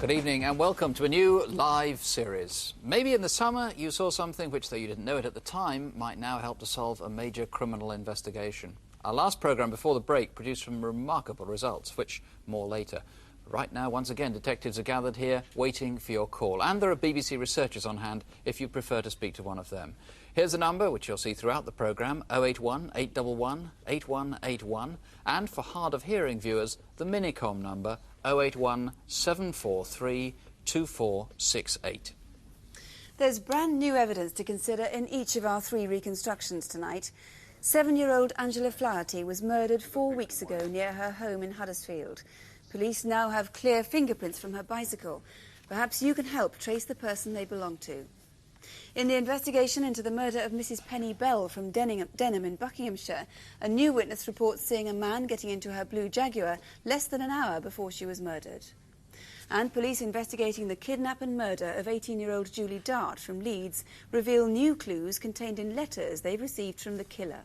Good evening and welcome to a new live series. Maybe in the summer you saw something which, though you didn't know it at the time, might now help to solve a major criminal investigation. Our last programme before the break produced some remarkable results, which more later. Right now, once again, detectives are gathered here waiting for your call. And there are BBC researchers on hand if you prefer to speak to one of them. Here's the number, which you'll see throughout the programme, 081 811 8181. And for hard of hearing viewers, the Minicom number, 081 743 2468. There's brand new evidence to consider in each of our 3 reconstructions tonight. 7-year-old Angela Flaherty was murdered 4 weeks ago near her home in Huddersfield. Police now have clear fingerprints from her bicycle. Perhaps you can help trace the person they belong to. In the investigation into the murder of Mrs. Penny Bell from Denham in Buckinghamshire, a new witness reports seeing a man getting into her blue Jaguar less than an hour before she was murdered. And police investigating the kidnap and murder of 18-year-old Julie Dart from Leeds reveal new clues contained in letters they've received from the killer.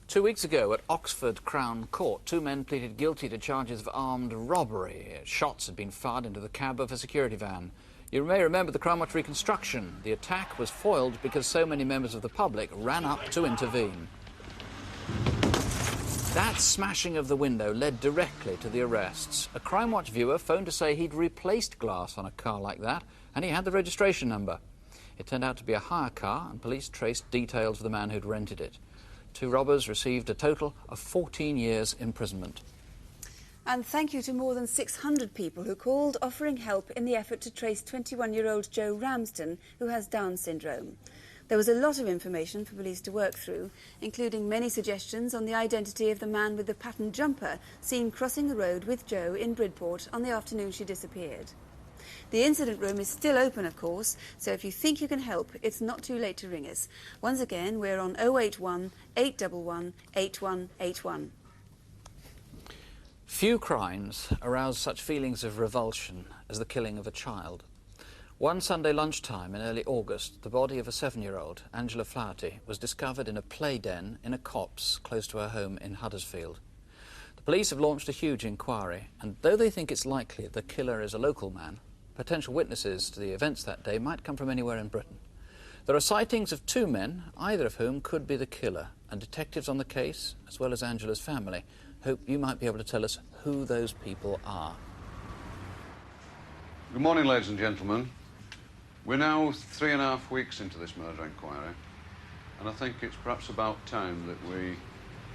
2 weeks ago at Oxford Crown Court, 2 men pleaded guilty to charges of armed robbery. Shots had been fired into the cab of a security van. You may remember the Crimewatch reconstruction. The attack was foiled because so many members of the public ran up to intervene. That smashing of the window led directly to the arrests. A Crimewatch viewer phoned to say he'd replaced glass on a car like that, and he had the registration number. It turned out to be a hire car, and police traced details of the man who'd rented it. 2 robbers received a total of 14 years imprisonment. And thank you to more than 600 people who called offering help in the effort to trace 21-year-old Joe Ramsden, who has Down syndrome. There was a lot of information for police to work through, including many suggestions on the identity of the man with the patterned jumper seen crossing the road with Joe in Bridport on the afternoon she disappeared. The incident room is still open, of course, so if you think you can help, it's not too late to ring us. Once again, we're on 081 811 8181. Few crimes arouse such feelings of revulsion as the killing of a child. One Sunday lunchtime in early August, the body of a 7-year-old, Angela Flaherty, was discovered in a play den in a copse close to her home in Huddersfield. The police have launched a huge inquiry, and though they think it's likely the killer is a local man, potential witnesses to the events that day might come from anywhere in Britain. There are sightings of 2 men, either of whom could be the killer, and detectives on the case, as well as Angela's family, hope you might be able to tell us who those people are. Good morning, ladies and gentlemen. We're now 3.5 weeks into this murder inquiry, and I think it's perhaps about time that we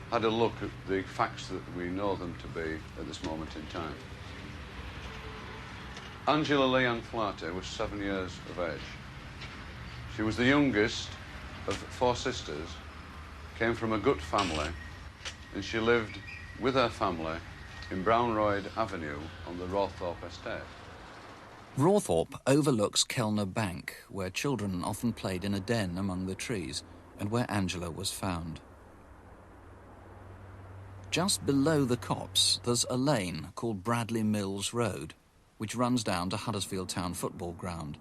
had a look at the facts that we know them to be at this moment in time. Angela Leanne Flaherty was 7 years of age. She was the youngest of 4 sisters, came from a good family, and she lived with her family in Brownroyd Avenue on the Rawthorpe estate. Rawthorpe overlooks Kellner Bank, where children often played in a den among the trees, and where Angela was found. Just below the copse, there's a lane called Bradley Mills Road, which runs down to Huddersfield Town Football Ground.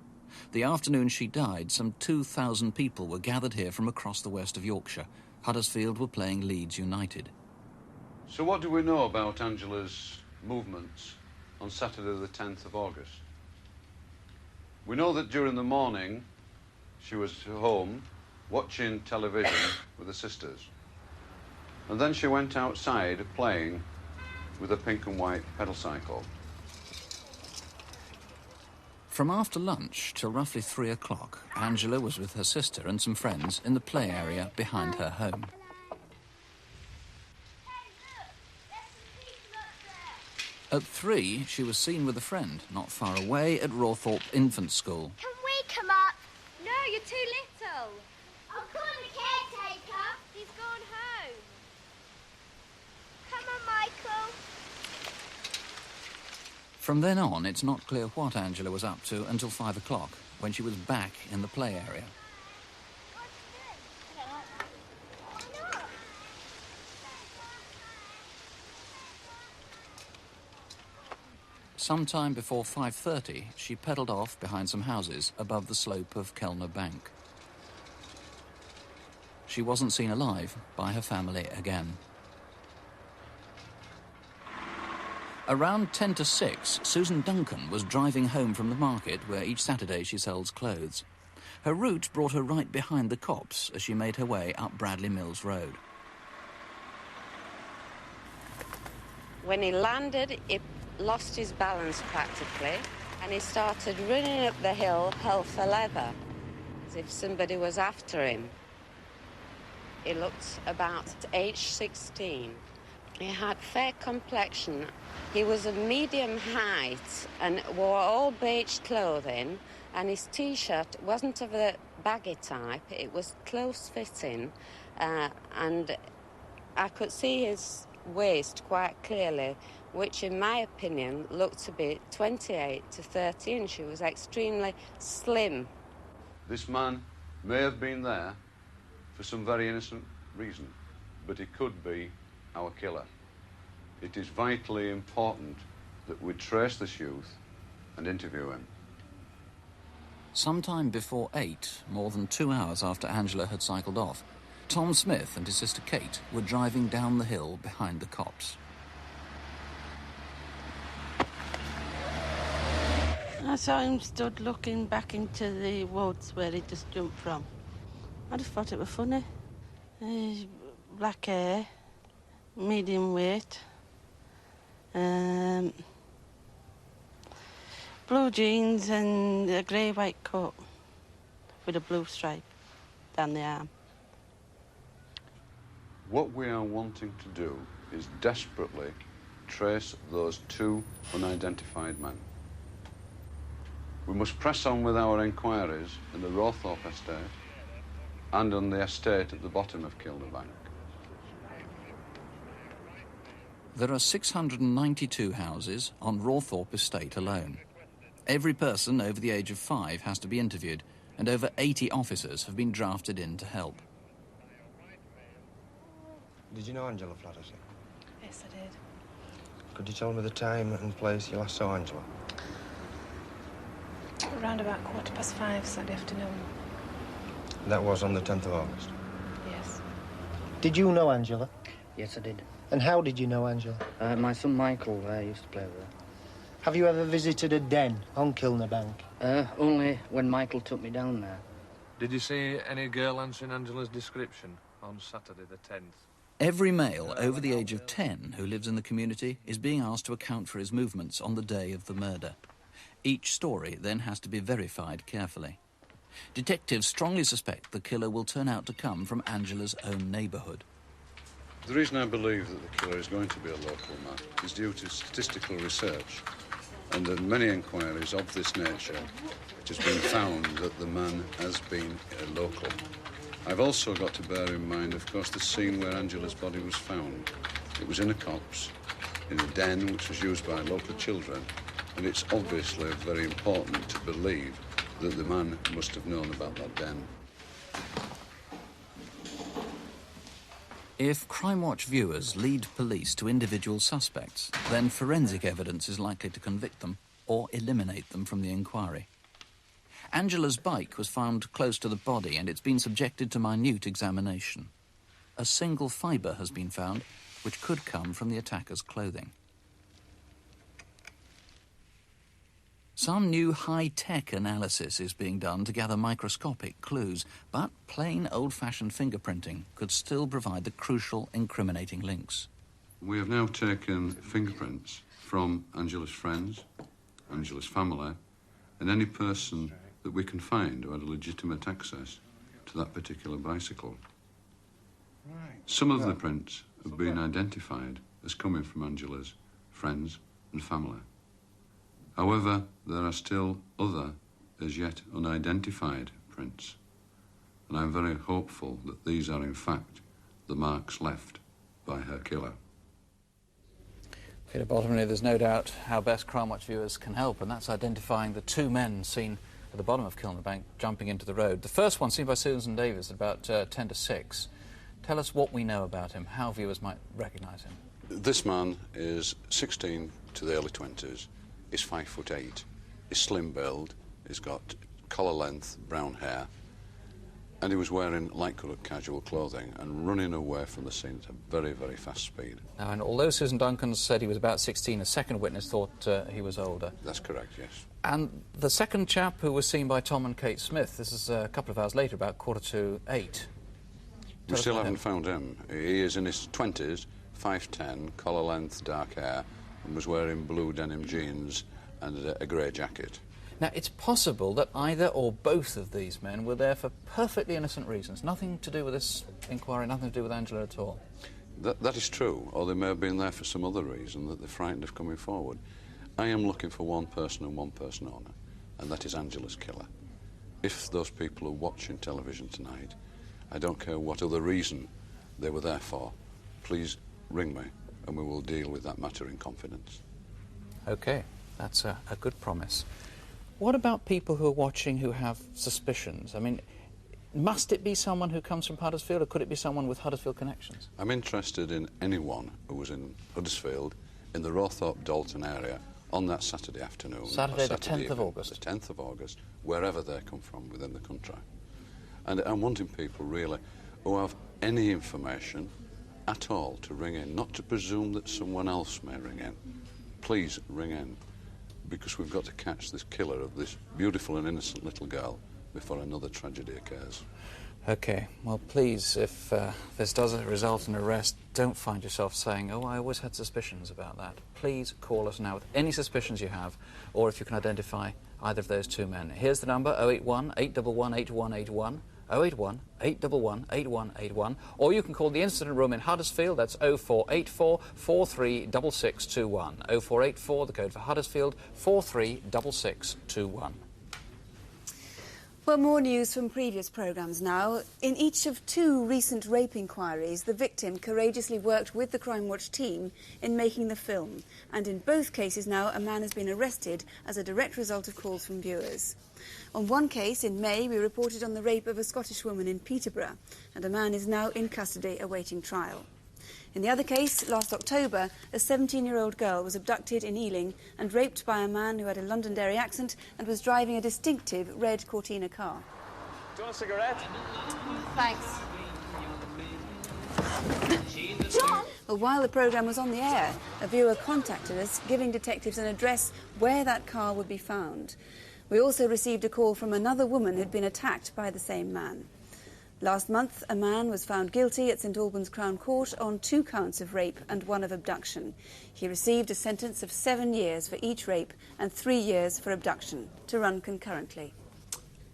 The afternoon she died, some 2,000 people were gathered here from across the west of Yorkshire. Huddersfield were playing Leeds United. So what do we know about Angela's movements on Saturday the 10th of August? We know that during the morning she was home watching television with her sisters, and then she went outside playing with a pink and white pedal cycle. From after lunch till roughly 3 o'clock, Angela was with her sister and some friends in the play area behind her home. At 3, she was seen with a friend not far away at Rawthorpe Infant School. Can we come up? No, you're too little. I'll call the caretaker. He's gone home. Come on, Michael. From then on, it's not clear what Angela was up to until 5 o'clock, when she was back in the play area. Sometime before 5:30, she pedalled off behind some houses above the slope of Kellner Bank. She wasn't seen alive by her family again. Around 10 to 6, Susan Duncan was driving home from the market where each Saturday she sells clothes. Her route brought her right behind the cops as she made her way up Bradley Mills Road. When he landed, he lost his balance practically, and he started running up the hill hell for leather, as if somebody was after him. He looked about age 16. He had fair complexion. He was a medium height and wore all beige clothing, and his T-shirt wasn't of the baggy type. It was close-fitting, and I could see his waist quite clearly, which in my opinion looked to be 28 to 30 inches. He was extremely slim. This man may have been there for some very innocent reason, but he could be our killer. It is vitally important that we trace this youth and interview him. Sometime before 8, more than 2 hours after Angela had cycled off, Tom Smith and his sister Kate were driving down the hill behind the cops. I saw him stood looking back into the woods where he just jumped from. I just thought it was funny. Black hair, medium weight, blue jeans and a grey-white coat with a blue stripe down the arm. What we are wanting to do is desperately trace those two unidentified men. We must press on with our inquiries in the Rawthorpe estate and on the estate at the bottom of Kilnabank. There are 692 houses on Rawthorpe estate alone. Every person over the age of 5 has to be interviewed, and over 80 officers have been drafted in to help. Did you know Angela Flattersby? Yes, I did. Could you tell me the time and place you last saw Angela? Around about 5:15 Saturday afternoon. That was on the 10th of August? Yes. Did you know Angela? Yes, I did. And how did you know Angela? My son Michael used to play with her. Have you ever visited a den on Kilnabank? Only when Michael took me down there. Did you see any girl answering Angela's description on Saturday the 10th? Every male over the age of 10 who lives in the community is being asked to account for his movements on the day of the murder. Each story then has to be verified carefully. Detectives strongly suspect the killer will turn out to come from Angela's own neighbourhood. The reason I believe that the killer is going to be a local man is due to statistical research, and in many inquiries of this nature, it has been found that the man has been a local. I've also got to bear in mind, of course, the scene where Angela's body was found. It was in a copse, in a den which was used by local children, and it's obviously very important to believe that the man must have known about that den. If Crimewatch viewers lead police to individual suspects, then forensic evidence is likely to convict them or eliminate them from the inquiry. Angela's bike was found close to the body and it's been subjected to minute examination. A single fibre has been found, which could come from the attacker's clothing. Some new high-tech analysis is being done to gather microscopic clues, but plain old-fashioned fingerprinting could still provide the crucial incriminating links. We have now taken fingerprints from Angela's friends, Angela's family, and any person that we can find who had legitimate access to that particular bicycle. Some of the prints have been identified as coming from Angela's friends and family. However, there are still other, as yet unidentified prints, and I'm very hopeful that these are in fact the marks left by her killer. Peter Bottomley, there's no doubt how best Crimewatch viewers can help, and that's identifying the two men seen at the bottom of Kilnabank jumping into the road. The first one seen by Susan Davis at about 10 to 6. Tell us what we know about him, how viewers might recognise him. This man is 16 to the early 20s. He's 5'8". He's slim build. He's got collar-length brown hair. And he was wearing light-coloured casual clothing and running away from the scene at a very, very fast speed. Now, and although Susan Duncan said he was about 16, a second witness thought he was older. That's correct, yes. And the second chap who was seen by Tom and Kate Smith, this is a couple of hours later, about 7:45. We still haven't found him. He is in his 20s, 5'10", collar-length, dark hair, and was wearing blue denim jeans and a grey jacket. Now, it's possible that either or both of these men were there for perfectly innocent reasons, nothing to do with this inquiry, nothing to do with Angela at all. That is true, or they may have been there for some other reason that they're frightened of coming forward. I am looking for one person and one person only, and that is Angela's killer. If those people are watching television tonight, I don't care what other reason they were there for, please ring me and we will deal with that matter in confidence. OK, that's a good promise. What about people who are watching who have suspicions? I mean, must it be someone who comes from Huddersfield, or could it be someone with Huddersfield connections? I'm interested in anyone who was in Huddersfield, in the Rowthorpe-Dalton area, on that Saturday afternoon. Saturday the 10th of August. The 10th of August, wherever they come from within the country. And I'm wanting people, really, who have any information at all to ring in, not to presume that someone else may ring in. Please ring in, because we've got to catch this killer of this beautiful and innocent little girl before another tragedy occurs. OK, well, please, if this does result in arrest, don't find yourself saying, oh, I always had suspicions about that. Please call us now with any suspicions you have, or if you can identify either of those two men. Here's the number, 081 811 8181, 081 811 8181, or you can call the incident room in Huddersfield, that's 0484 436621, 0484, the code for Huddersfield, 436621. Well, more news from previous programmes now. In each of two recent rape inquiries, the victim courageously worked with the Crimewatch team in making the film. And in both cases now, a man has been arrested as a direct result of calls from viewers. On one case, in May, we reported on the rape of a Scottish woman in Peterborough, and a man is now in custody awaiting trial. In the other case, last October, a 17-year-old girl was abducted in Ealing and raped by a man who had a Londonderry accent and was driving a distinctive red Cortina car. Do you want a cigarette? Thanks. John! Well, while the programme was on the air, a viewer contacted us, giving detectives an address where that car would be found. We also received a call from another woman who'd been attacked by the same man. Last month, a man was found guilty at St Albans Crown Court on 2 counts of rape and 1 of abduction. He received a sentence of 7 years for each rape and 3 years for abduction, to run concurrently.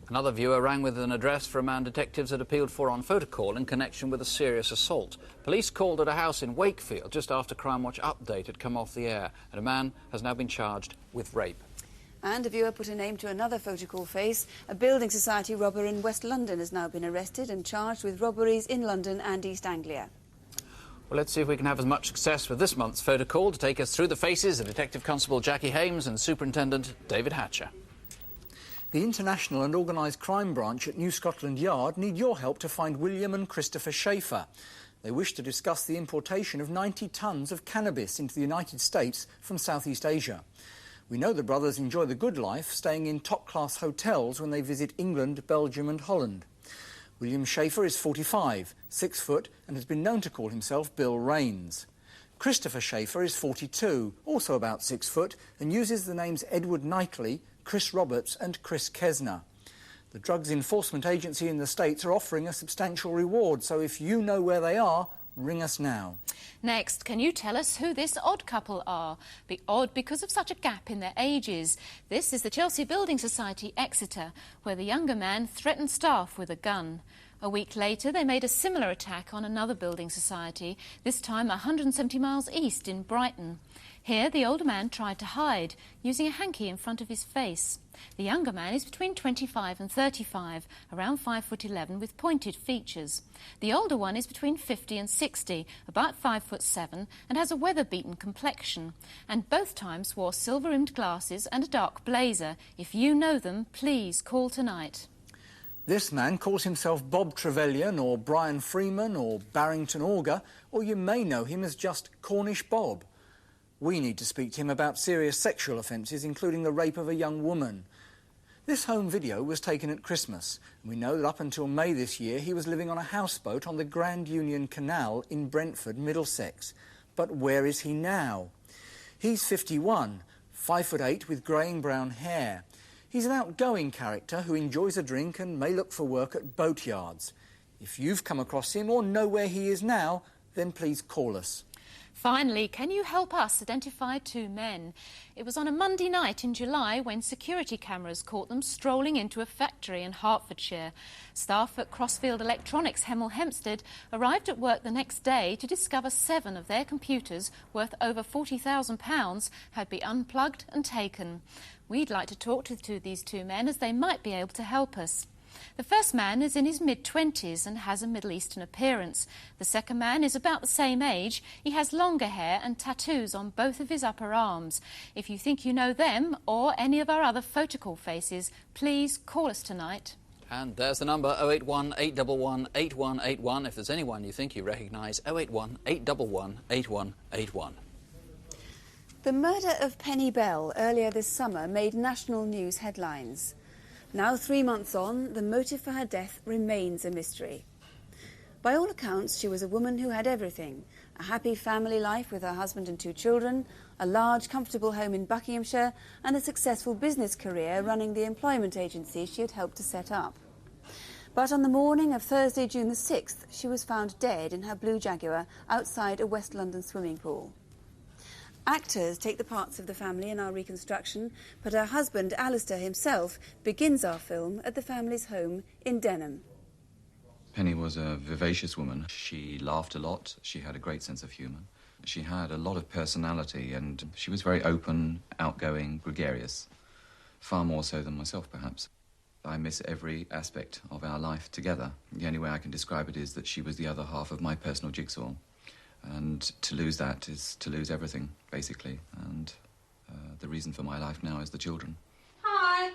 Another viewer rang with an address for a man detectives had appealed for on photocall in connection with a serious assault. Police called at a house in Wakefield just after Crimewatch Update had come off the air, and a man has now been charged with rape. And a viewer put a name to another photocall face. A building society robber in West London has now been arrested and charged with robberies in London and East Anglia. Well, let's see if we can have as much success with this month's photocall. To take us through the faces of Detective Constable Jackie Hames and Superintendent David Hatcher. The International and Organised Crime Branch at New Scotland Yard need your help to find William and Christopher Schaefer. They wish to discuss the importation of 90 tonnes of cannabis into the United States from Southeast Asia. We know the brothers enjoy the good life, staying in top-class hotels when they visit England, Belgium and Holland. William Schaefer is 45, 6 foot, and has been known to call himself Bill Rains. Christopher Schaefer is 42, also about 6 foot, and uses the names Edward Knightley, Chris Roberts and Chris Kesner. The Drugs Enforcement Agency in the States are offering a substantial reward, so if you know where they are, ring us now. Next, can you tell us who this odd couple are? Be odd because of such a gap in their ages. This is the Chelsea Building Society, Exeter, where the younger man threatened staff with a gun. A week later, they made a similar attack on another building society, this time 170 miles east in Brighton. Here, the older man tried to hide, using a hanky in front of his face. The younger man is between 25 and 35, around 5'11", with pointed features. The older one is between 50 and 60, about 5'7", and has a weather-beaten complexion. And both times wore silver-rimmed glasses and a dark blazer. If you know them, please call tonight. This man calls himself Bob Trevelyan or Brian Freeman or Barrington Auger, or you may know him as just Cornish Bob. We need to speak to him about serious sexual offences, including the rape of a young woman. This home video was taken at Christmas, and we know that up until May this year he was living on a houseboat on the Grand Union Canal in Brentford, Middlesex. But where is he now? He's 51, 5'8", with greying brown hair. He's an outgoing character who enjoys a drink and may look for work at boatyards. If you've come across him or know where he is now, then please call us. Finally, can you help us identify two men? It was on a Monday night in July when security cameras caught them strolling into a factory in Hertfordshire. Staff at Crossfield Electronics, Hemel Hempstead, arrived at work the next day to discover 7 of their computers, worth over £40,000, had been unplugged and taken. We'd like to talk to these two men as they might be able to help us. The first man is in his mid-20s and has a Middle Eastern appearance. The second man is about the same age. He has longer hair and tattoos on both of his upper arms. If you think you know them or any of our other photocall faces, please call us tonight. And there's the number, 081 811 8181. If there's anyone you think you recognise, 081 811 8181. The murder of Penny Bell earlier this summer made national news headlines. Now, 3 months on, the motive for her death remains a mystery. By all accounts, she was a woman who had everything: a happy family life with her husband and 2 children, a large, comfortable home in Buckinghamshire, and a successful business career running the employment agency she had helped to set up. But on the morning of Thursday, June the 6th, she was found dead in her blue Jaguar outside a West London swimming pool. Actors take the parts of the family in our reconstruction, but her husband, Alistair himself, begins our film at the family's home in Denham. Penny was a vivacious woman. She laughed a lot. She had a great sense of humour. She had a lot of personality, and she was very open, outgoing, gregarious. Far more so than myself, perhaps. I miss every aspect of our life together. The only way I can describe it is that she was the other half of my personal jigsaw. And to lose that is to lose everything, basically. And the reason for my life now is the children. Hi.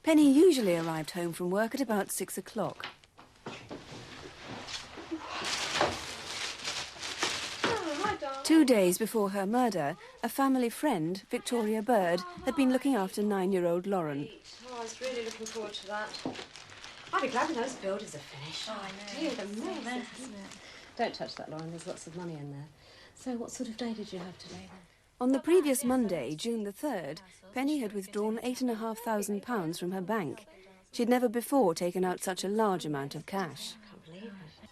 Penny usually arrived home from work at about 6 o'clock. Hi, darling. 2 days before her murder, a family friend, Victoria Bird, had been looking after 9-year-old Lauren. Oh, I was really looking forward to that. I'll be glad when those builders are finished. Oh, I know. Dear, the It's mess, a mess, isn't it? Don't touch that, Lauren. There's lots of money in there. So what sort of day did you have today, then? On the previous Monday, June the 3rd, Penny had withdrawn £8,500 from her bank. She'd never before taken out such a large amount of cash. I can't believe it.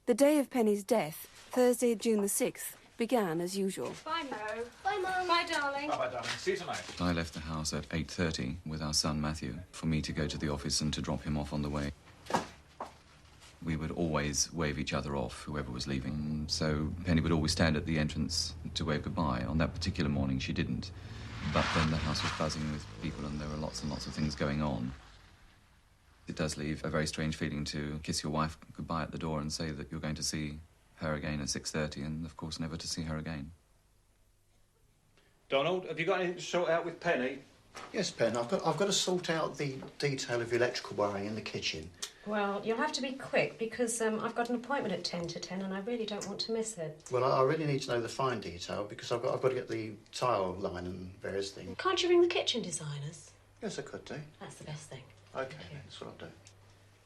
The day of Penny's death, Thursday, June the 6th, began as usual. Bye, Mo. Bye, Mum. Bye, darling. Bye-bye, darling. See you tonight. I left the house at 8:30 with our son Matthew for me to go to the office and to drop him off on the way. We would always wave each other off, whoever was leaving. So Penny would always stand at the entrance to wave goodbye. On that particular morning, she didn't. But then the house was buzzing with people and there were lots and lots of things going on. It does leave a very strange feeling to kiss your wife goodbye at the door and say that you're going to see her again at 6:30 and, of course, never to see her again. Donald, have you got anything to sort out with Penny? Yes, Ben, I've got to sort out the detail of the electrical wiring in the kitchen. Well, you'll have to be quick because I've got an appointment at 10 to 10 and I really don't want to miss it. Well, I really need to know the fine detail because I've got to get the tile line and various things. Can't you ring the kitchen designers? Yes, I could do. That's the best thing. OK, that's what I'll do.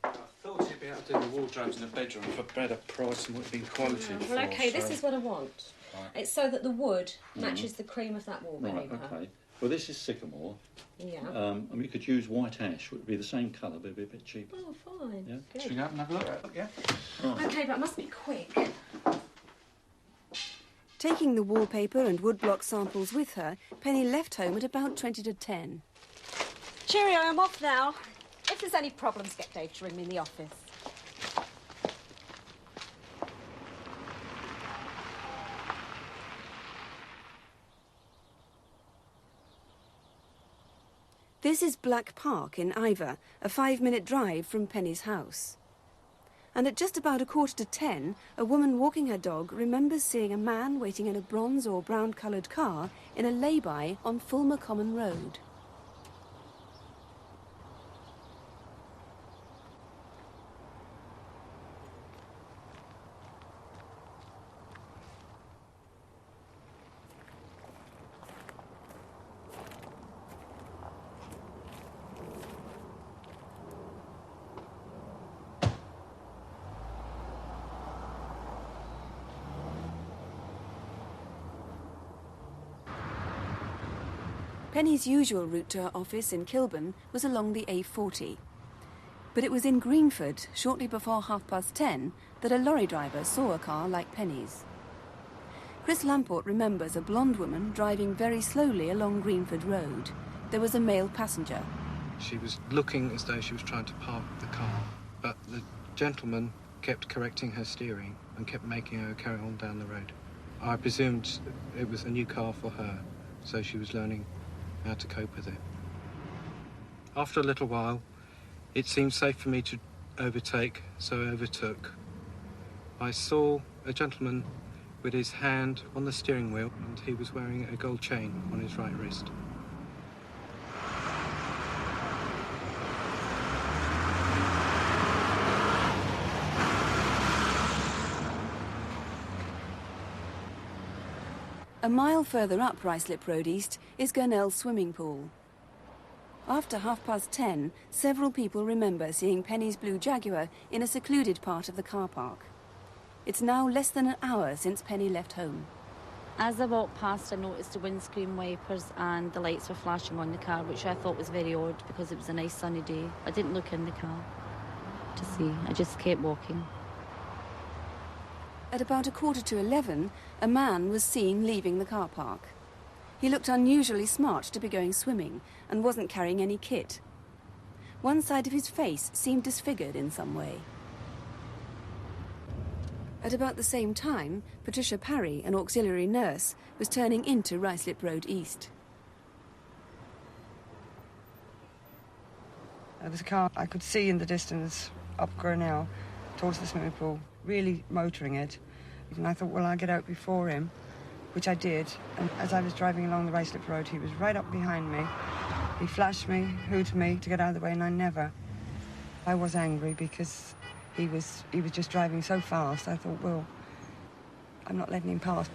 I thought you'd be able to do the wardrobes in the bedroom for a better price than what had been quoted for. Well, OK, this so- is what I want. Right. It's so that the wood matches the cream of that wallpaper. Right, OK. Well, this is sycamore. Yeah. I mean, you could use white ash. It would be the same colour, but it'd be a bit cheaper. Oh, fine. Yeah. Good. Should we go up and have a look? Yeah. Right. OK, but I must be quick. Taking the wallpaper and woodblock samples with her, Penny left home at about 20 to 10. Cheerio, I'm off now. If there's any problems, get Dave to ring me in the office. This is Black Park in Iver, a 5-minute drive from Penny's house. And at just about 9:45, a woman walking her dog remembers seeing a man waiting in a bronze or brown-coloured car in a lay-by on Fulmer Common Road. Penny's usual route to her office in Kilburn was along the A40. But it was in Greenford, shortly before 10:30, that a lorry driver saw a car like Penny's. Chris Lamport remembers a blonde woman driving very slowly along Greenford Road. There was a male passenger. She was looking as though she was trying to park the car, but the gentleman kept correcting her steering and kept making her carry on down the road. I presumed it was a new car for her, so she was learning how to cope with it. After a little while, it seemed safe for me to overtake, so I overtook. I saw a gentleman with his hand on the steering wheel, and he was wearing a gold chain on his right wrist. A mile further up Ruislip Road East is Gurnell's swimming pool. After 10:30, several people remember seeing Penny's blue Jaguar in a secluded part of the car park. It's now less than an hour since Penny left home. As I walked past, I noticed the windscreen wipers and the lights were flashing on the car, which I thought was very odd because it was a nice sunny day. I didn't look in the car to see. I just kept walking. At about 11:15, a man was seen leaving the car park. He looked unusually smart to be going swimming and wasn't carrying any kit. One side of his face seemed disfigured in some way. At about the same time, Patricia Parry, an auxiliary nurse, was turning into Ruislip Road East. There was a car I could see in the distance up Gurnell towards the swimming pool, really motoring it. And I thought, well, I'll get out before him, which I did. And as I was driving along the Ruislip Road, he was right up behind me. He flashed me, hooted me to get out of the way, and I was angry because he was just driving so fast. I thought, well, I'm not letting him pass.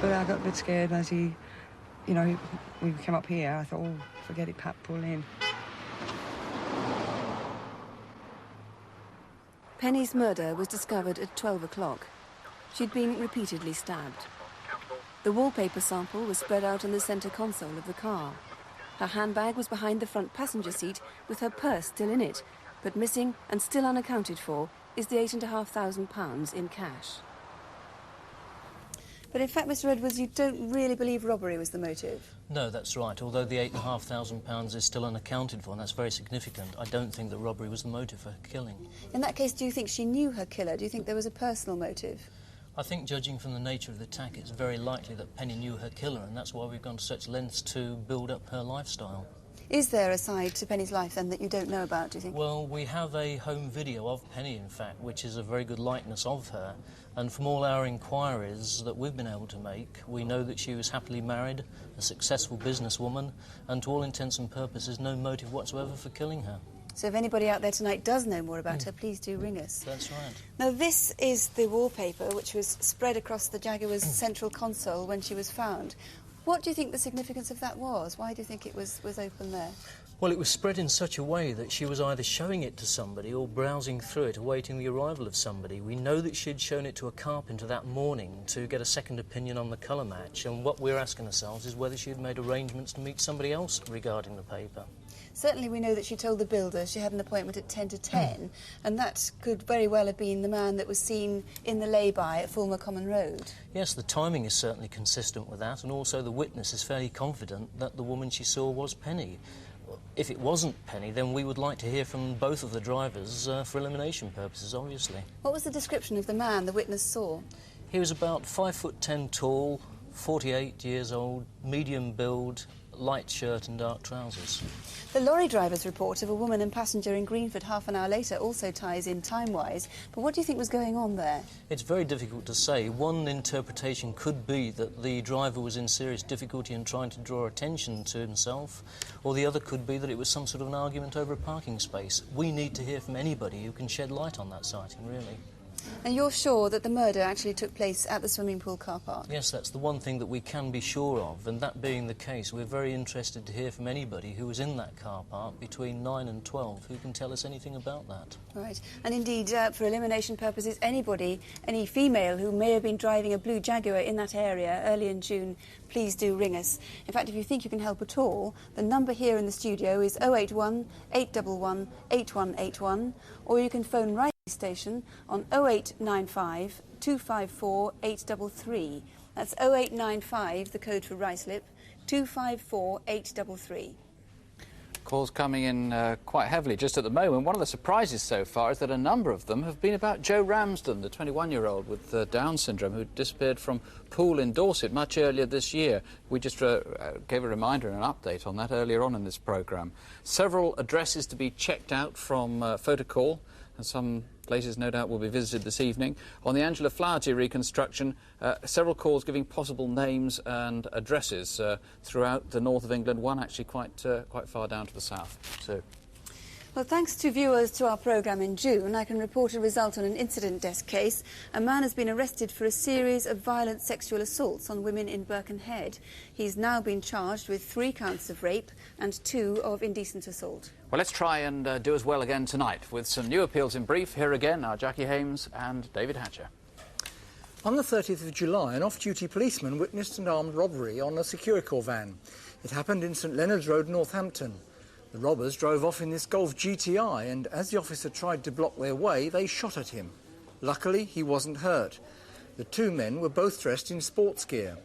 But I got a bit scared as we came up here. I thought, oh, forget it, Pat, pull in. Penny's murder was discovered at 12 o'clock. She'd been repeatedly stabbed. The wallpaper sample was spread out on the centre console of the car. Her handbag was behind the front passenger seat with her purse still in it, but missing and still unaccounted for is the £8,500 in cash. But in fact, Mr. Edwards, you don't really believe robbery was the motive? No, that's right. Although the £8,500 is still unaccounted for, and that's very significant, I don't think that robbery was the motive for her killing. In that case, do you think she knew her killer? Do you think there was a personal motive? I think, judging from the nature of the attack, it's very likely that Penny knew her killer, and that's why we've gone to such lengths to build up her lifestyle. Is there a side to Penny's life, then, that you don't know about, do you think? Well, we have a home video of Penny, in fact, which is a very good likeness of her. And from all our inquiries that we've been able to make, we know that she was happily married, a successful businesswoman, and to all intents and purposes, no motive whatsoever for killing her. So if anybody out there tonight does know more about her, please do ring us. That's right. Now, this is the wallpaper which was spread across the Jaguar's central console when she was found. What do you think the significance of that was? Why do you think it was open there? Well, it was spread in such a way that she was either showing it to somebody or browsing through it, awaiting the arrival of somebody. We know that she'd shown it to a carpenter that morning to get a second opinion on the colour match, and what we're asking ourselves is whether she had made arrangements to meet somebody else regarding the paper. Certainly we know that she told the builder she had an appointment at 10 to 10, and that could very well have been the man that was seen in the lay-by at Fulmer Common Road. Yes, the timing is certainly consistent with that, and also the witness is fairly confident that the woman she saw was Penny. If it wasn't Penny, then we would like to hear from both of the drivers for elimination purposes, obviously. What was the description of the man the witness saw? He was about 5'10" tall, 48 years old, medium build, light shirt and dark trousers. The lorry driver's report of a woman and passenger in Greenford half an hour later also ties in time-wise, but what do you think was going on there? It's very difficult to say. One interpretation could be that the driver was in serious difficulty in trying to draw attention to himself, or the other could be that it was some sort of an argument over a parking space. We need to hear from anybody who can shed light on that sighting, really. And you're sure that the murder actually took place at the swimming pool car park? Yes, that's the one thing that we can be sure of, and that being the case, we're very interested to hear from anybody who was in that car park between 9 and 12 who can tell us anything about that. Right. And indeed, for elimination purposes, anybody, any female who may have been driving a blue Jaguar in that area early in June, please do ring us. In fact, if you think you can help at all, the number here in the studio is 081 811 8181, or you can phone Rislip station on 0895 254 833. That's 0895, the code for Rislip, 254 833. Calls coming in quite heavily just at the moment. One of the surprises so far is that a number of them have been about Joe Ramsden, the 21-year-old with Down syndrome who disappeared from Poole in Dorset much earlier this year. We just gave a reminder and an update on that earlier on in this programme. Several addresses to be checked out from Photocall, and some places no doubt will be visited this evening. On the Angela Flaherty reconstruction, several calls giving possible names and addresses throughout the north of England, one actually quite far down to the south too. Well, thanks to viewers to our programme in June, I can report a result on an incident desk case. A man has been arrested for a series of violent sexual assaults on women in Birkenhead. He's now been charged with 3 counts of rape and 2 of indecent assault. Well, let's try and do as well again tonight with some new appeals in brief. Here again are Jackie Hames and David Hatcher. On the 30th of July, an off-duty policeman witnessed an armed robbery on a Securicor van. It happened in St Leonard's Road, Northampton. The robbers drove off in this Golf GTI, and as the officer tried to block their way, they shot at him. Luckily, he wasn't hurt. The 2 men were both dressed in sports gear.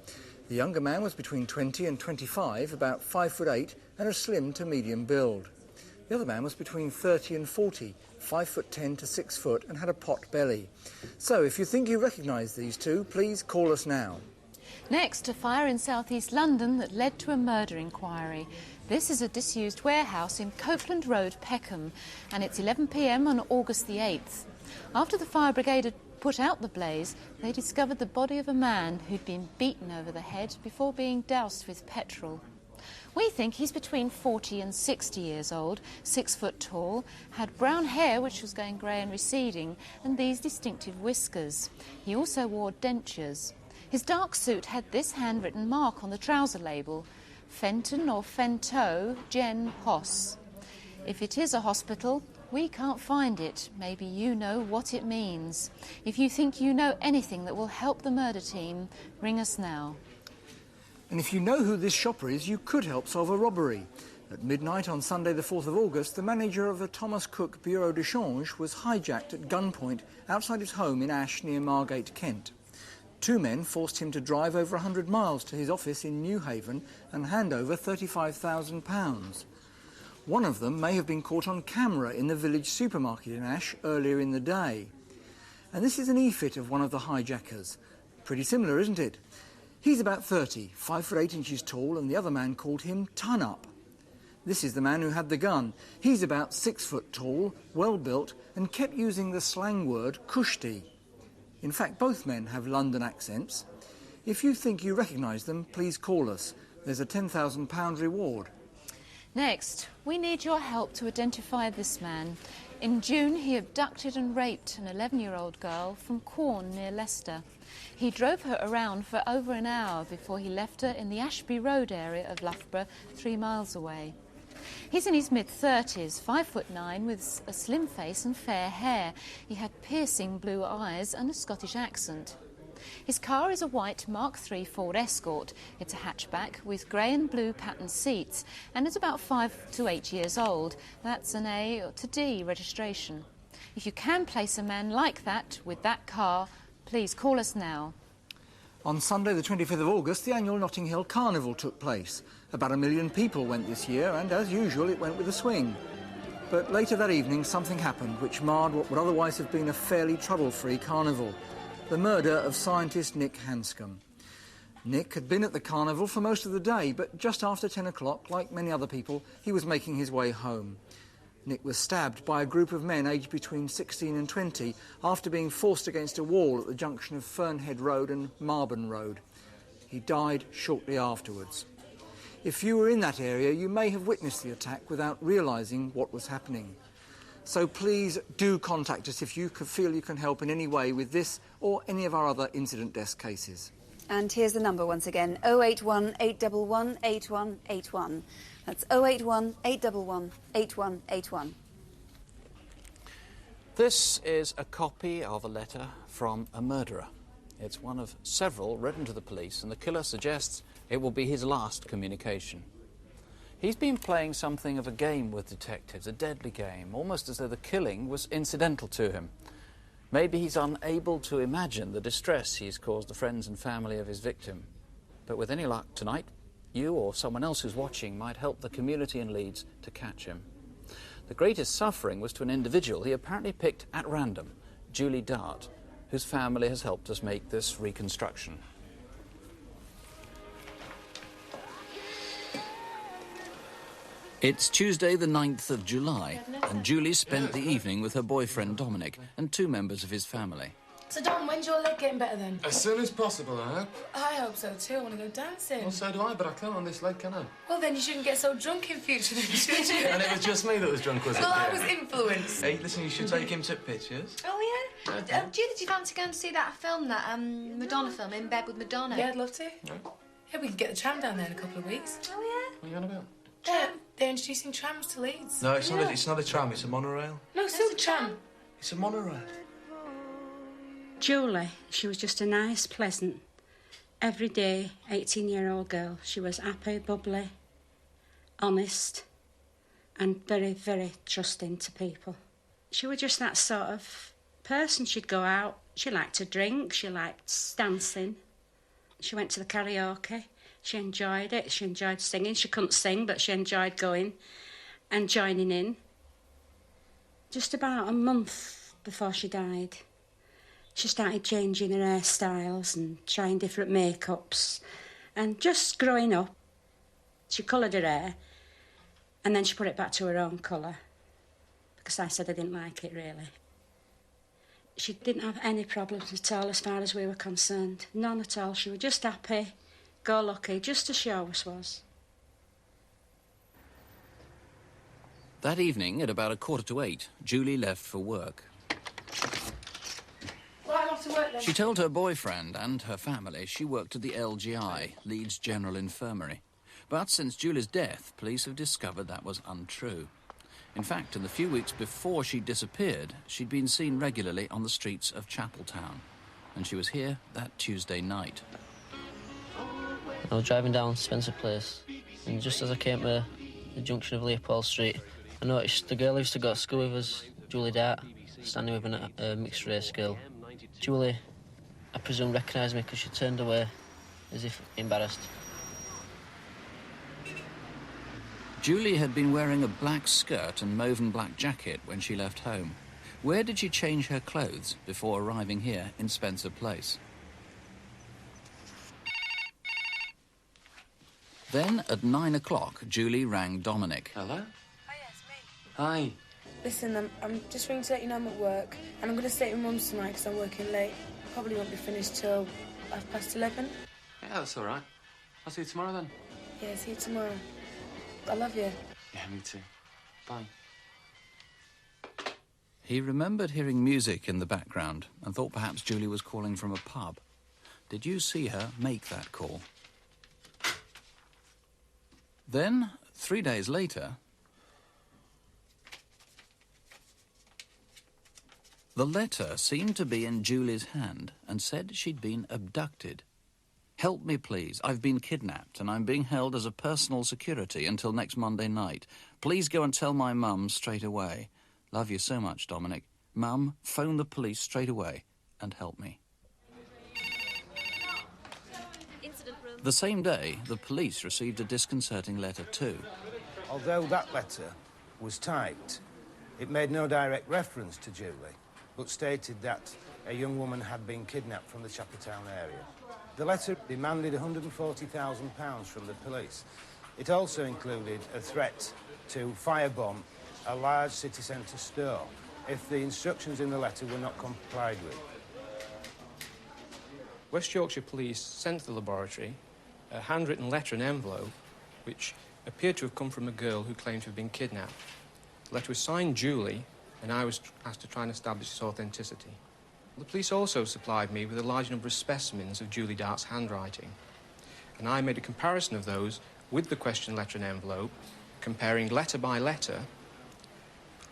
The younger man was between 20 and 25, about 5'8", and a slim to medium build. The other man was between 30 and 40, 5'10" to 6 foot, and had a pot belly. So, if you think you recognise these 2, please call us now. Next, a fire in south-east London that led to a murder inquiry. This is a disused warehouse in Copeland Road, Peckham, and it's 11 p.m. on August the 8th. After the fire brigade had put out the blaze, they discovered the body of a man who'd been beaten over the head before being doused with petrol. We think he's between 40 and 60 years old, 6 foot tall, had brown hair which was going grey and receding, and these distinctive whiskers. He also wore dentures. His dark suit had this handwritten mark on the trouser label: Fenton or Fento, Jen Hoss. If it is a hospital, we can't find it. Maybe you know what it means. If you think you know anything that will help the murder team, ring us now. And if you know who this shopper is, you could help solve a robbery. At midnight on Sunday the 4th of August, the manager of the Thomas Cook Bureau de Change was hijacked at gunpoint outside his home in Ash near Margate, Kent. 2 men forced him to drive over 100 miles to his office in Newhaven and hand over £35,000. One of them may have been caught on camera in the village supermarket in Ash earlier in the day. And this is an e-fit of one of the hijackers. Pretty similar, isn't it? He's about 30, 5'8" tall, and the other man called him Ton Up. This is the man who had the gun. He's about 6 foot tall, well-built, and kept using the slang word kushti. In fact, both men have London accents. If you think you recognise them, please call us. There's a £10,000 reward. Next, we need your help to identify this man. In June, he abducted and raped an 11-year-old girl from Quorn near Leicester. He drove her around for over an hour before he left her in the Ashby Road area of Loughborough, 3 miles away. He's in his mid-30s, 5'9", with a slim face and fair hair. He had piercing blue eyes and a Scottish accent. His car is a white Mark III Ford Escort. It's a hatchback with grey and blue patterned seats, and it's about 5 to 8 years old. That's an A to D registration. If you can place a man like that with that car, please call us now. On Sunday the 25th of August, the annual Notting Hill Carnival took place. About 1 million people went this year, and as usual, it went with a swing. But later that evening, something happened which marred what would otherwise have been a fairly trouble-free carnival. The murder of scientist Nick Hanscom. Nick had been at the carnival for most of the day, but just after 10 o'clock, like many other people, he was making his way home. Nick was stabbed by a group of men aged between 16 and 20 after being forced against a wall at the junction of Fernhead Road and Marburn Road. He died shortly afterwards. If you were in that area, you may have witnessed the attack without realising what was happening. So please do contact us if you feel you can help in any way with this or any of our other incident desk cases. And here's the number once again, 081 811 8181. That's 081 811 8181. This is a copy of a letter from a murderer. It's one of several written to the police, and the killer suggests it will be his last communication. He's been playing something of a game with detectives, a deadly game, almost as though the killing was incidental to him. Maybe he's unable to imagine the distress he's caused the friends and family of his victim. But with any luck tonight, you or someone else who's watching might help the community in Leeds to catch him. The greatest suffering was to an individual he apparently picked at random, Julie Dart, whose family has helped us make this reconstruction. It's Tuesday the 9th of July, and Julie spent the evening with her boyfriend Dominic and two members of his family. So, Dom, when's your leg getting better then? As soon as possible, I hope. I hope so too. I want to go dancing. Well, so do I, but I can't on this leg, can I? Well, then you shouldn't get so drunk in future, then, should you? And it was just me that was drunk, was it? Well, I was influenced. Hey, listen, you should take him to pictures. Oh, yeah? Julie, do you fancy going to see that film, that Madonna film, In Bed with Madonna? Yeah, I'd love to. Yeah, we could get the tram down there in a couple of weeks. Oh, yeah? What are you on about? They're introducing trams to Leeds. No, it's not a tram, it's a monorail. No, still a tram. It's a monorail. Julie, she was just a nice, pleasant, everyday 18-year-old girl. She was happy, bubbly, honest, and very, very trusting to people. She was just that sort of person. She'd go out, she liked to drink, she liked dancing. She went to the karaoke. She enjoyed it. She enjoyed singing. She couldn't sing, but she enjoyed going and joining in. Just about a month before she died, she started changing her hairstyles and trying different makeups and just growing up. She coloured her hair and then she put it back to her own colour because I said I didn't like it, really. She didn't have any problems at all as far as we were concerned. None at all. She was just happy, go lucky, just as she always was. That evening, at about 7:45, Julie left for work. Right, I'm off to work then. She told her boyfriend and her family she worked at the LGI, Leeds General Infirmary. But since Julie's death, police have discovered that was untrue. In fact, in the few weeks before she disappeared, she'd been seen regularly on the streets of Chapeltown. And she was here that Tuesday night. I was driving down Spencer Place, and just as I came to the junction of Leopold Street, I noticed the girl who used to go to school with us, Julie Dart, standing with a mixed race girl. Julie, I presume, recognised me because she turned away as if embarrassed. Julie had been wearing a black skirt and mauve and black jacket when she left home. Where did she change her clothes before arriving here in Spencer Place? Then, at 9 o'clock, Julie rang Dominic. Hello? Hi, it's me. Hi. Listen, I'm just ringing to let you know I'm at work, and I'm going to stay at my mum's tonight because I'm working late. Probably won't be finished till 11:30. Yeah, that's all right. I'll see you tomorrow then. Yeah, see you tomorrow. I love you. Yeah, me too. Bye. He remembered hearing music in the background and thought perhaps Julie was calling from a pub. Did you see her make that call? Then, 3 days later, the letter seemed to be in Julie's hand and said she'd been abducted. Help me, please. I've been kidnapped and I'm being held as a personal security until next Monday night. Please go and tell my mum straight away. Love you so much, Dominic. Mum, phone the police straight away and help me. The same day, the police received a disconcerting letter too. Although that letter was typed, it made no direct reference to Julie, but stated that a young woman had been kidnapped from the Chapeltown area. The letter demanded £140,000 from the police. It also included a threat to firebomb a large city centre store if the instructions in the letter were not complied with. West Yorkshire Police sent to the laboratory a handwritten letter and envelope which appeared to have come from a girl who claimed to have been kidnapped. The letter was signed Julie and I was asked to try and establish its authenticity. The police also supplied me with a large number of specimens of Julie Dart's handwriting, and I made a comparison of those with the question letter and envelope, comparing letter by letter,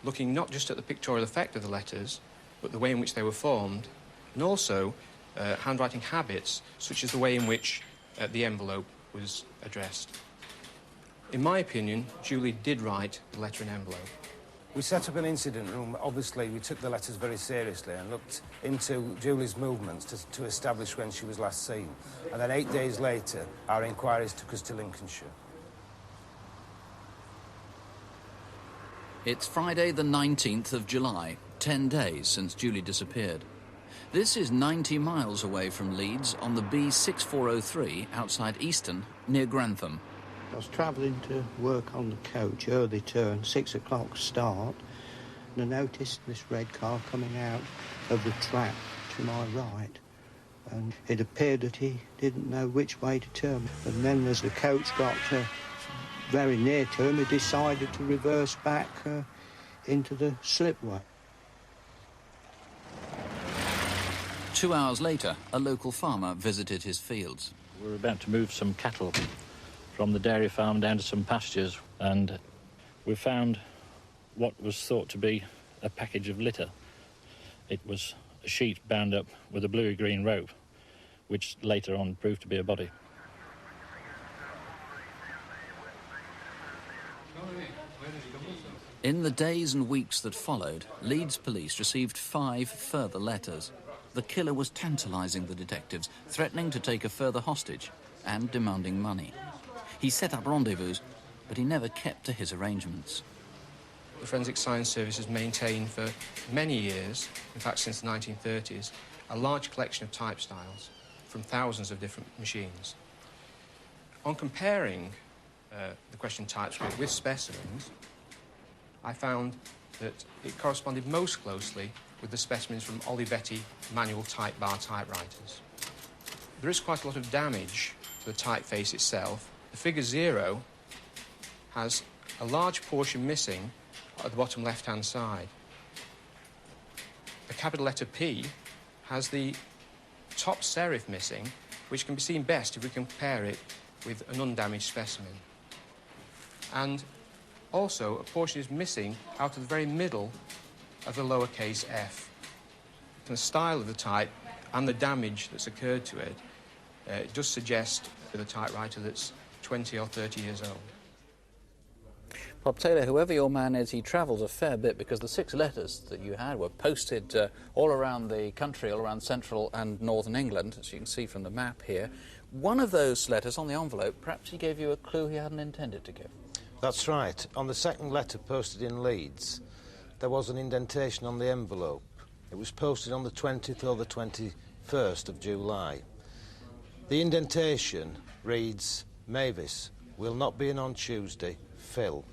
looking not just at the pictorial effect of the letters, but the way in which they were formed, and also handwriting habits, such as the way in which the envelope was addressed. In my opinion, Julie did write the letter and envelope. We set up an incident room. Obviously, we took the letters very seriously and looked into Julie's movements to establish when she was last seen. And then 8 days later, our inquiries took us to Lincolnshire. It's Friday the 19th of July, 10 days since Julie disappeared. This is 90 miles away from Leeds on the B6403 outside Easton, near Grantham. I was travelling to work on the coach, early turn, 6 o'clock start, and I noticed this red car coming out of the track to my right. And it appeared that he didn't know which way to turn. And then as the coach got very near to him, he decided to reverse back into the slipway. 2 hours later, a local farmer visited his fields. We were about to move some cattle from the dairy farm down to some pastures, and we found what was thought to be a package of litter. It was a sheet bound up with a bluey-green rope, which later on proved to be a body. In the days and weeks that followed, Leeds police received 5 further letters. The killer was tantalising the detectives, threatening to take a further hostage and demanding money. He set up rendezvous, but he never kept to his arrangements. The Forensic Science Service has maintained for many years, in fact since the 1930s, a large collection of type styles from thousands of different machines. On comparing the question types with specimens, I found that it corresponded most closely with the specimens from Olivetti manual type bar typewriters. There is quite a lot of damage to the typeface itself. The figure 0 has a large portion missing at the bottom left-hand side. The capital letter P has the top serif missing, which can be seen best if we compare it with an undamaged specimen. And also, a portion is missing out of the very middle of the lowercase f. The style of the type and the damage that's occurred to it, it does suggest with a typewriter that's 20 or 30 years old. Bob Taylor, whoever your man is, he travels a fair bit because the 6 letters that you had were posted all around the country, all around central and northern England, as you can see from the map here. One of those letters on the envelope, perhaps he gave you a clue he hadn't intended to give. That's right. On the second letter posted in Leeds, there was an indentation on the envelope. It was posted on the 20th or the 21st of July. The indentation reads, Mavis, will not be in on Tuesday, Phil.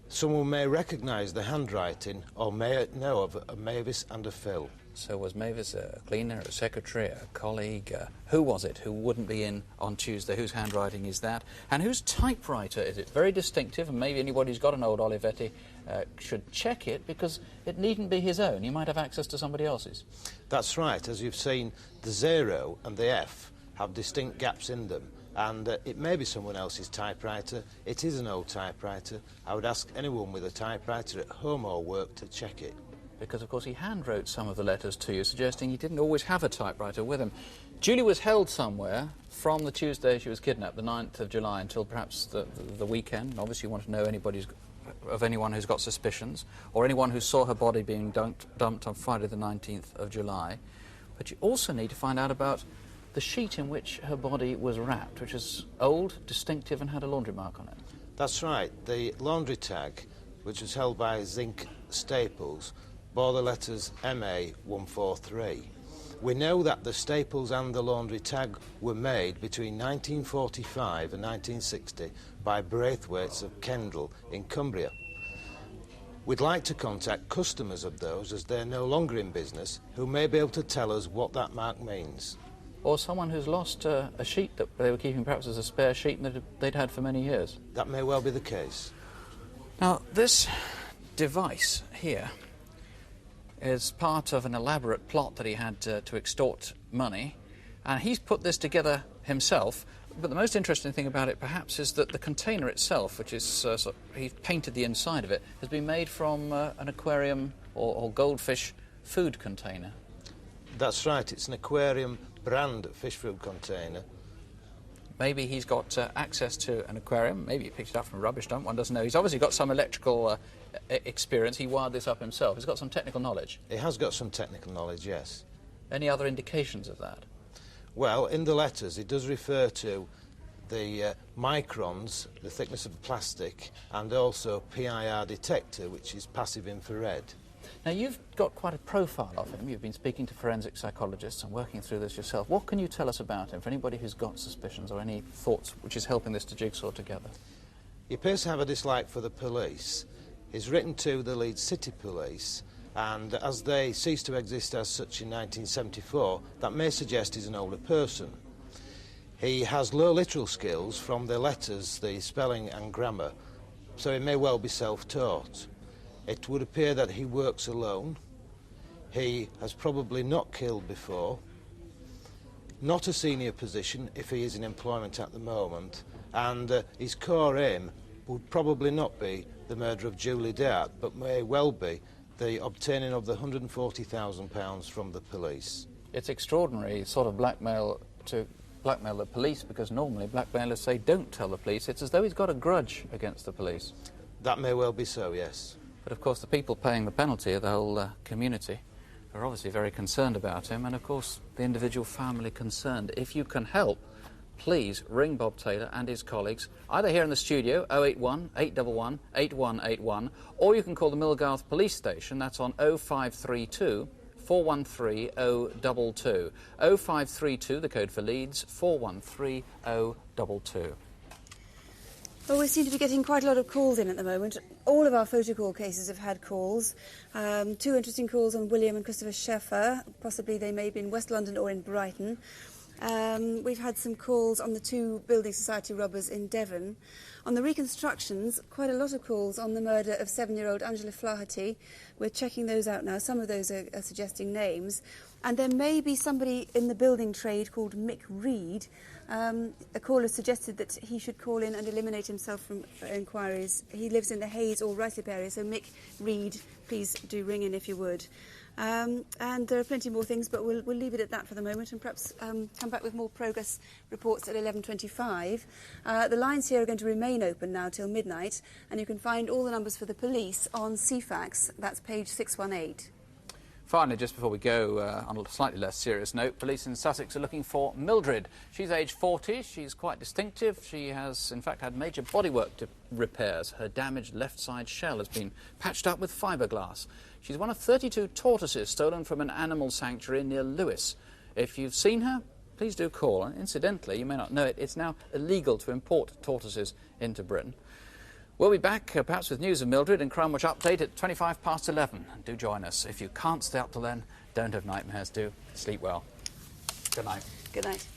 Someone may recognise the handwriting or may know of a Mavis and a Phil. So was Mavis a cleaner, a secretary, a colleague? Who was it who wouldn't be in on Tuesday? Whose handwriting is that? And whose typewriter is it? Very distinctive, and maybe anybody who's got an old Olivetti should check it, because it needn't be his own. He might have access to somebody else's. That's right. As you've seen, the 0 and the F have distinct gaps in them, and it may be someone else's typewriter. It is an old typewriter. I would ask anyone with a typewriter at home or work to check it. Because, of course, he handwrote some of the letters to you, suggesting he didn't always have a typewriter with him. Julie was held somewhere from the Tuesday she was kidnapped, the 9th of July, until perhaps the weekend. Obviously, you want to know of anyone who's got suspicions, or anyone who saw her body being dumped on Friday the 19th of July. But you also need to find out about the sheet in which her body was wrapped, which is old, distinctive, and had a laundry mark on it. That's right. The laundry tag, which was held by Zinc Staples, bore the letters MA143. We know that the staples and the laundry tag were made between 1945 and 1960 by Braithwaites of Kendal in Cumbria. We'd like to contact customers of those, as they're no longer in business, who may be able to tell us what that mark means. Or someone who's lost a sheet that they were keeping perhaps as a spare sheet that they'd had for many years. That may well be the case. Now, this device here is part of an elaborate plot that he had to extort money, and he's put this together himself. But the most interesting thing about it, perhaps, is that the container itself, which is he's painted the inside of it, has been made from an aquarium or goldfish food container. That's right. It's an aquarium brand fish food container. Maybe he's got access to an aquarium. Maybe he picked it up from a rubbish dump. One doesn't know. He's obviously got some electrical experience. He wired this up himself. He's got some technical knowledge. He has got some technical knowledge, yes. Any other indications of that? Well, in the letters, it does refer to the microns, the thickness of the plastic, and also PIR detector, which is passive infrared. Now, you've got quite a profile of him. You've been speaking to forensic psychologists and working through this yourself. What can you tell us about him, for anybody who's got suspicions or any thoughts which is helping this to jigsaw together? He appears to have a dislike for the police. He's written to the Leeds City Police, and as they ceased to exist as such in 1974, that may suggest he's an older person. He has low literal skills from the letters, the spelling and grammar, so he may well be self-taught. It would appear that he works alone. He has probably not killed before, not a senior position if he is in employment at the moment, and his core aim would probably not be the murder of Julie Dart, but may well be the obtaining of the £140,000 from the police. It's extraordinary sort of blackmail to blackmail the police, because normally blackmailers say don't tell the police. It's as though he's got a grudge against the police. That may well be so, yes. But of course the people paying the penalty, the whole community, are obviously very concerned about him, and of course the individual family concerned. If you can help, please ring Bob Taylor and his colleagues, either here in the studio, 081 811 8181, or you can call the Millgarth Police Station. That's on 0532 413 022. 0532, the code for Leeds, 413 022. Well, we seem to be getting quite a lot of calls in at the moment. All of our photo call cases have had calls. Two interesting calls on William and Christopher Sheffer. Possibly they may be in West London or in Brighton. We've had some calls on the two Building Society robbers in Devon. On the reconstructions, quite a lot of calls on the murder of 7-year-old Angela Flaherty. We're checking those out now. Some of those are suggesting names. And there may be somebody in the building trade called Mick Reed. A caller suggested that he should call in and eliminate himself from inquiries. He lives in the Hayes or Ruislip area, so Mick Reed, please do ring in if you would. And there are plenty more things, but we'll leave it at that for the moment, and perhaps come back with more progress reports at 11:25. The lines here are going to remain open now till midnight, and you can find all the numbers for the police on CFAX. That's page 618. Finally, just before we go, on a slightly less serious note, police in Sussex are looking for Mildred. She's aged 40, she's quite distinctive. She has, in fact, had major bodywork repairs. Her damaged left side shell has been patched up with fiberglass. She's one of 32 tortoises stolen from an animal sanctuary near Lewes. If you've seen her, please do call. And incidentally, you may not know it, it's now illegal to import tortoises into Britain. We'll be back, perhaps with news of Mildred and Crimewatch Update at 11:25. Do join us. If you can't stay up till then, don't have nightmares. Do sleep well. Good night. Good night.